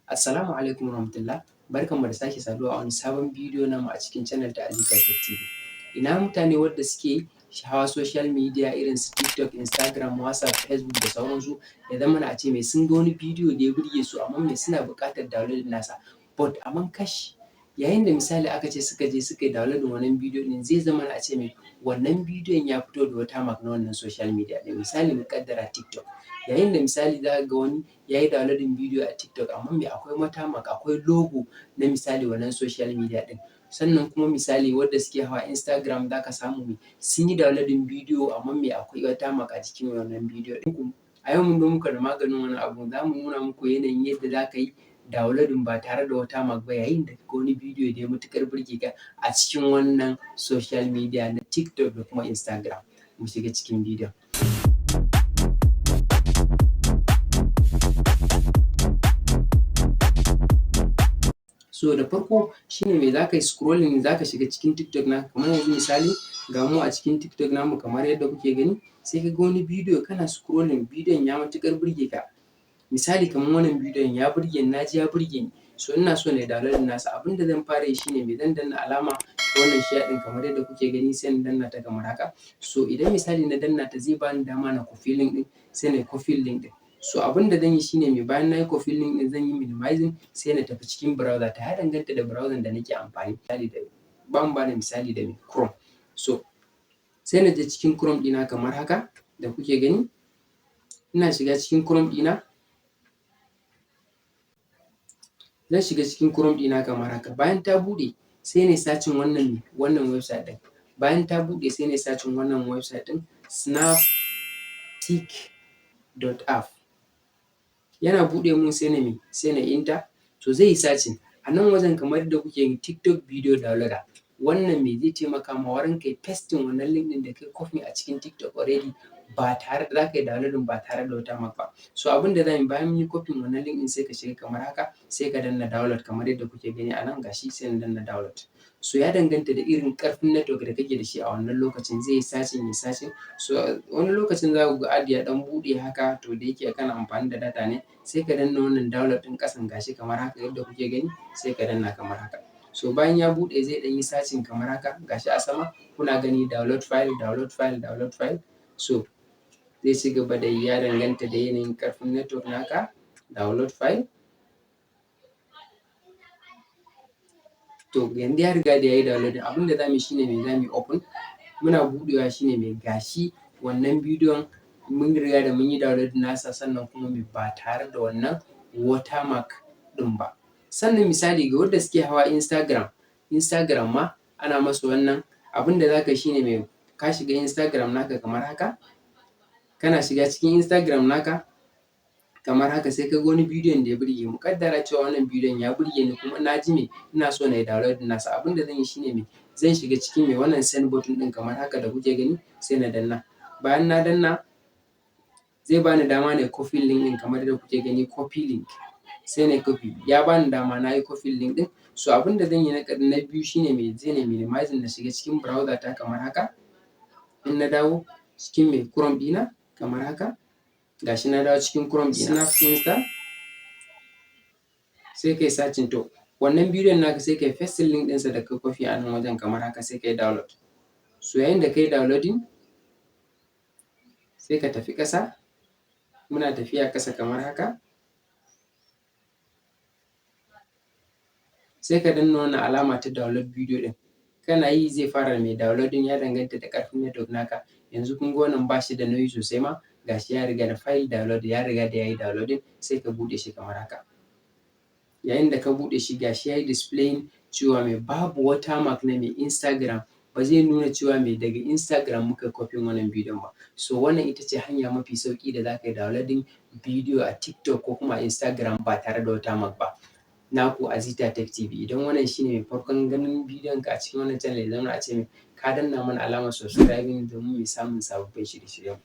Assalamu alaikum warahmatullah. Barkanmu da sake saduwa a wani sabon bidiyo namu a cikin channel ta Alita Tech TV. Ina mutane wadda suke hawa social media irin su TikTok, Instagram, WhatsApp, Facebook da sauransu, ya zamana a ce mai sun ga wani bidiyo da ya burge su amma mai suna buƙatar downloading nasa, but amman kash, yayin da misali aka ce suka je suka yi downloading wannan bidiyo ɗin, zai zamana a ce mai wannan bidiyon ya fito da watermark na wannan social media ɗin. Misali mu ƙaddara TikTok, yayin da misali za ka ga wani ya yi downloading bidiyo a TikTok amma mai akwai watermark, akwai logo na misali wannan social media ɗin. Sannan kuma misali wadda suke hawa Instagram za ka samu mai sun yi downloading bidiyo amma mai akwai watermark a jikin wannan bidiyo ɗin. A yau mun zo muku da maganin wannan abu, za mu nuna muku yanayin yadda za ka yi downloading ba tare da watermark ba yayin da ka ga wani bidiyo da ya matuƙar burge ka a cikin wannan social media na TikTok da kuma Instagram. Mu shiga cikin bidiyon. So da farko shi ne mai za ka yi scrolling, za ka shiga cikin TikTok naka, kamar yanzu misali ga mu a cikin TikTok namu kamar yadda kuke gani, sai ka ga wani bidiyo kana scrolling, bidiyon ya matuƙar burge ka. Misali kamar wannan bidiyon ya burge ni, na ji ya burge ni, so ina so na yi downloading nasa. Abin da zan fara yi shi ne mai zan danna alama ta wannan share ɗin kamar yadda kuke gani, sai na danna ta kamar haka. So idan misali na danna ta zai bani dama na copy link ɗin, sai na yi copy link ɗin. So abin da zan yi shi ne mai bayan na yi copy link ɗin zan yi minimizing, sai na tafi cikin browser ta, ya danganta da browser da nake amfani. Misali da bari mu ba da misali da Chrome. So sai na je cikin Chrome ɗina kamar haka da kuke gani, ina shiga cikin Chrome ɗina, zan shiga cikin Chrome ɗina kamar haka. Bayan ta buɗe sai na yi searching wannan website ɗin. Bayan ta buɗe sai na yi searching wannan website ɗin snaptik.app. Yana buɗe mun sai na enter, to zai yi searching. A nan wajen kamar yadda kuke gani TikTok video downloader, wannan mai zai taimaka ma wurin kai pasting wannan link ɗin da kai copy a cikin TikTok already ba tare da za ka yi downloading ba tare da watermark ba. So abin da za mu yi bayan mun yi copy wannan link ɗin sai ka shiga kamar haka, sai ka danna download kamar yadda kuke gani a nan gashi, sai na danna download. So ya danganta da irin ƙarfin network da kake da shi a wannan lokacin, zai yi searching. So wani lokacin za ku ga ad ya ɗan buɗe haka, to da yake kana amfani da data ne, sai ka danna wannan download ɗin ƙasan gashi kamar haka yadda kuke gani, sai ka danna kamar haka. So bayan ya buɗe zai ɗan yi searching kamar haka, gashi a sama kuna gani download file. So zai ci gaba da yi, ya danganta da yanayin ƙarfin network naka. Download file. To yanzu ya riga da ya yi downloading. Abin da za mu yi shi ne mai za mu yi open. Muna buɗewa shi ne mai gashi wannan bidiyon mun riga da mun yi downloading nasa, sannan kuma mai ba tare da wannan watermark ɗin ba. Sannan misali ga wanda suke hawa Instagram ma ana masu wannan. Abin da za ka yi shi ne mai ka shiga Instagram naka kamar haka, kana shiga cikin Instagram naka kamar haka, sai ka ga wani bidiyon da ya burge mu. Ƙaddara cewa wannan bidiyon ya burge ni kuma na ji me ina so na yi downloading nasa. Abin da zan yi shi ne mai zan shiga cikin mai wannan send button ɗin kamar haka da kuke gani, sai na danna. Bayan na danna zai bani dama na yi copy link ɗin kamar yadda kuke gani, copy link. Sai na yi copy, ya bani dama na yi copy link ɗin. So abin da zan yi na biyu shi ne mai zai na minimizing, na shiga cikin browser ta kamar haka. In na dawo cikin mai Chrome ɗina kamar haka, gashi na dawo cikin Chrome ɗina, sai kai searching. To wannan bidiyon naka sai kai pasting link ɗinsa da ka copy a nan wajen kamar haka, sai kai download. So yayin da kai downloading sai ka tafi ƙasa, muna tafiya ƙasa kamar haka, sai ka danna wannan alama ta download video ɗin. Kana yi zai fara mai downloading, ya danganta da ƙarfin network naka. Yanzu kun ga wannan ba shi da nauyi sosai ma, gashi ya riga da file download, ya riga da ya yi downloading. Sai ka buɗe shi kamar haka. Yayin da ka buɗe shi gashi ya yi displaying cewa mai babu watermark na mai Instagram, ba zai nuna cewa mai daga Instagram muka copy wannan bidiyon ba. So wannan ita ce hanya mafi sauƙi da za ka yi downloading bidiyo a TikTok ko kuma a Instagram ba tare da watermark ba. Naku Alita Tech TV. Idan wannan shi ne farkon ganin bidiyon ka a cikin wannan channel, ya zamana a ce mai ka danna mana alamar subscribing domin mai samun sababbin shirye-shiryen mu.